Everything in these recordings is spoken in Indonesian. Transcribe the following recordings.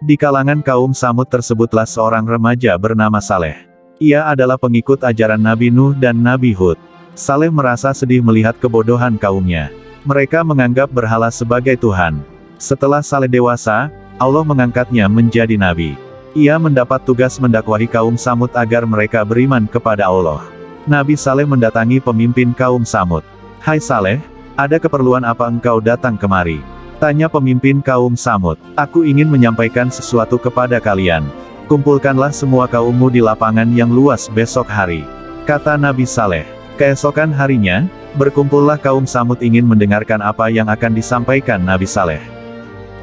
Di kalangan kaum Samud tersebutlah seorang remaja bernama Saleh. Ia adalah pengikut ajaran Nabi Nuh dan Nabi Hud. Saleh merasa sedih melihat kebodohan kaumnya. Mereka menganggap berhala sebagai Tuhan. Setelah Saleh dewasa, Allah mengangkatnya menjadi nabi. Ia mendapat tugas mendakwahi kaum Samud agar mereka beriman kepada Allah. Nabi Saleh mendatangi pemimpin kaum Samud. "Hai Saleh, ada keperluan apa engkau datang kemari?" tanya pemimpin kaum Samud. "Aku ingin menyampaikan sesuatu kepada kalian. Kumpulkanlah semua kaummu di lapangan yang luas besok hari," kata Nabi Saleh. Keesokan harinya, berkumpullah kaum Samud ingin mendengarkan apa yang akan disampaikan Nabi Saleh.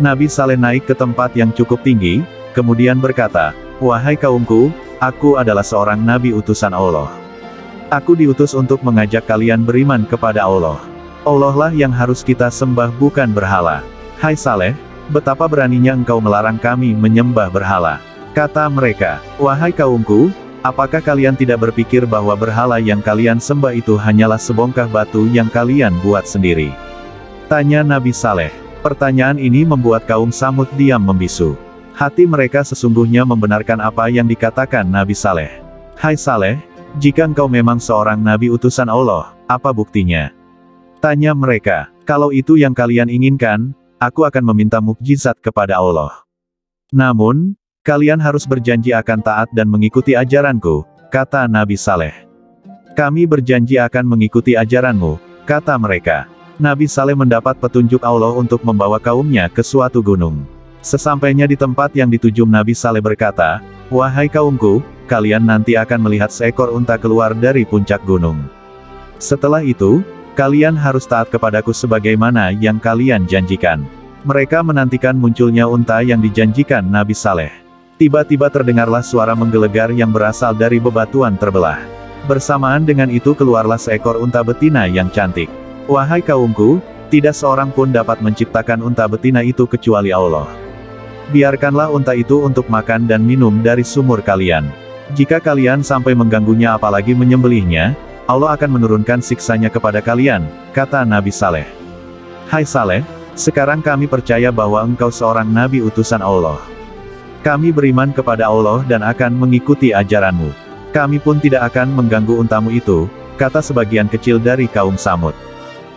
Nabi Saleh naik ke tempat yang cukup tinggi, kemudian berkata, "Wahai kaumku, aku adalah seorang nabi utusan Allah. Aku diutus untuk mengajak kalian beriman kepada Allah. Allah lah yang harus kita sembah, bukan berhala." "Hai Saleh, betapa beraninya engkau melarang kami menyembah berhala," kata mereka. "Wahai kaumku, apakah kalian tidak berpikir bahwa berhala yang kalian sembah itu hanyalah sebongkah batu yang kalian buat sendiri?" tanya Nabi Saleh. Pertanyaan ini membuat kaum Samud diam membisu. Hati mereka sesungguhnya membenarkan apa yang dikatakan Nabi Saleh. "Hai Saleh, jika engkau memang seorang nabi utusan Allah, apa buktinya?" tanya mereka. "Kalau itu yang kalian inginkan, aku akan meminta mukjizat kepada Allah. Namun, kalian harus berjanji akan taat dan mengikuti ajaranku," kata Nabi Saleh. "Kami berjanji akan mengikuti ajaranmu," kata mereka. Nabi Saleh mendapat petunjuk Allah untuk membawa kaumnya ke suatu gunung. Sesampainya di tempat yang dituju, Nabi Saleh berkata, "Wahai kaumku, kalian nanti akan melihat seekor unta keluar dari puncak gunung. Setelah itu, kalian harus taat kepadaku sebagaimana yang kalian janjikan." Mereka menantikan munculnya unta yang dijanjikan Nabi Saleh. Tiba-tiba terdengarlah suara menggelegar yang berasal dari bebatuan terbelah. Bersamaan dengan itu keluarlah seekor unta betina yang cantik. "Wahai kaumku, tidak seorang pun dapat menciptakan unta betina itu kecuali Allah. Biarkanlah unta itu untuk makan dan minum dari sumur kalian. Jika kalian sampai mengganggunya apalagi menyembelihnya, Allah akan menurunkan siksanya kepada kalian," kata Nabi Saleh. "Hai Saleh, sekarang kami percaya bahwa engkau seorang nabi utusan Allah. Kami beriman kepada Allah dan akan mengikuti ajaranmu. Kami pun tidak akan mengganggu untamu itu," kata sebagian kecil dari kaum Samud.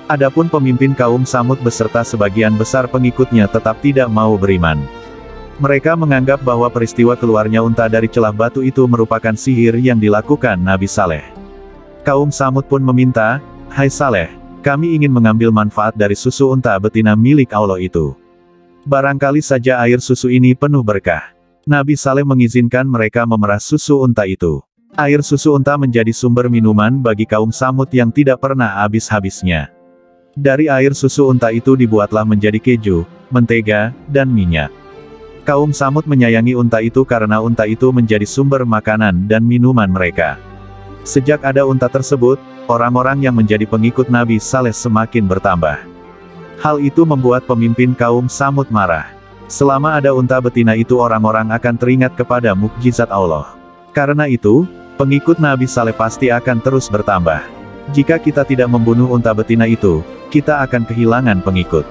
Adapun pemimpin kaum Samud beserta sebagian besar pengikutnya tetap tidak mau beriman. Mereka menganggap bahwa peristiwa keluarnya unta dari celah batu itu merupakan sihir yang dilakukan Nabi Saleh. Kaum Samud pun meminta, "Hai Saleh, kami ingin mengambil manfaat dari susu unta betina milik Allah itu. Barangkali saja air susu ini penuh berkah." Nabi Saleh mengizinkan mereka memerah susu unta itu. Air susu unta menjadi sumber minuman bagi kaum Samud yang tidak pernah habis-habisnya. Dari air susu unta itu dibuatlah menjadi keju, mentega, dan minyak. Kaum Samud menyayangi unta itu karena unta itu menjadi sumber makanan dan minuman mereka. Sejak ada unta tersebut, orang-orang yang menjadi pengikut Nabi Saleh semakin bertambah. Hal itu membuat pemimpin kaum Samud marah. Selama ada unta betina itu orang-orang akan teringat kepada mukjizat Allah. Karena itu, pengikut Nabi Saleh pasti akan terus bertambah. Jika kita tidak membunuh unta betina itu, kita akan kehilangan pengikut.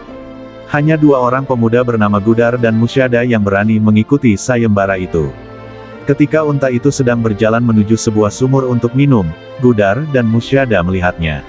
Hanya dua orang pemuda bernama Gudar dan Musyada yang berani mengikuti sayembara itu. Ketika unta itu sedang berjalan menuju sebuah sumur untuk minum, Gudar dan Musyada melihatnya.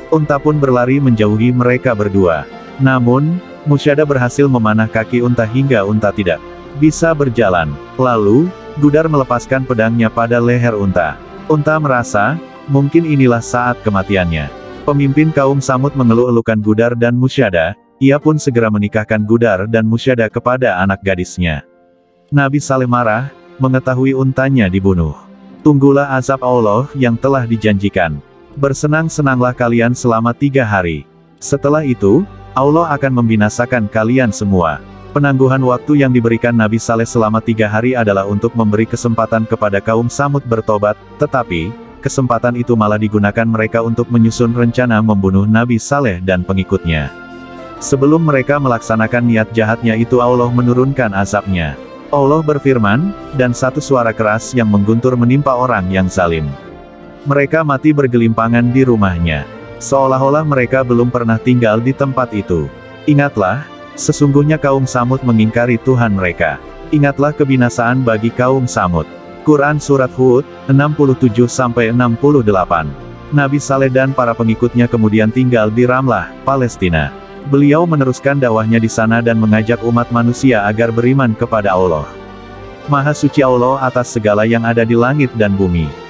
Unta pun berlari menjauhi mereka berdua. Namun, Musyada berhasil memanah kaki unta hingga unta tidak bisa berjalan. Lalu, Gudar melepaskan pedangnya pada leher unta. Unta merasa, mungkin inilah saat kematiannya. Pemimpin kaum Samud mengeluh-elukan Gudar dan Musyada, ia pun segera menikahkan Gudar dan Musyada kepada anak gadisnya. Nabi Saleh marah, mengetahui untanya dibunuh. "Tunggulah azab Allah yang telah dijanjikan. Bersenang-senanglah kalian selama 3 hari. Setelah itu, Allah akan membinasakan kalian semua." Penangguhan waktu yang diberikan Nabi Saleh selama 3 hari adalah untuk memberi kesempatan kepada kaum Samud bertobat, tetapi, kesempatan itu malah digunakan mereka untuk menyusun rencana membunuh Nabi Saleh dan pengikutnya. Sebelum mereka melaksanakan niat jahatnya itu, Allah menurunkan azabnya. Allah berfirman, "Dan satu suara keras yang mengguntur menimpa orang yang zalim. Mereka mati bergelimpangan di rumahnya. Seolah-olah mereka belum pernah tinggal di tempat itu. Ingatlah, sesungguhnya kaum Samud mengingkari Tuhan mereka. Ingatlah kebinasaan bagi kaum Samud. Quran Surat Hud, 67-68. Nabi Saleh dan para pengikutnya kemudian tinggal di Ramlah, Palestina. Beliau meneruskan dakwahnya di sana dan mengajak umat manusia agar beriman kepada Allah. Maha suci Allah atas segala yang ada di langit dan bumi.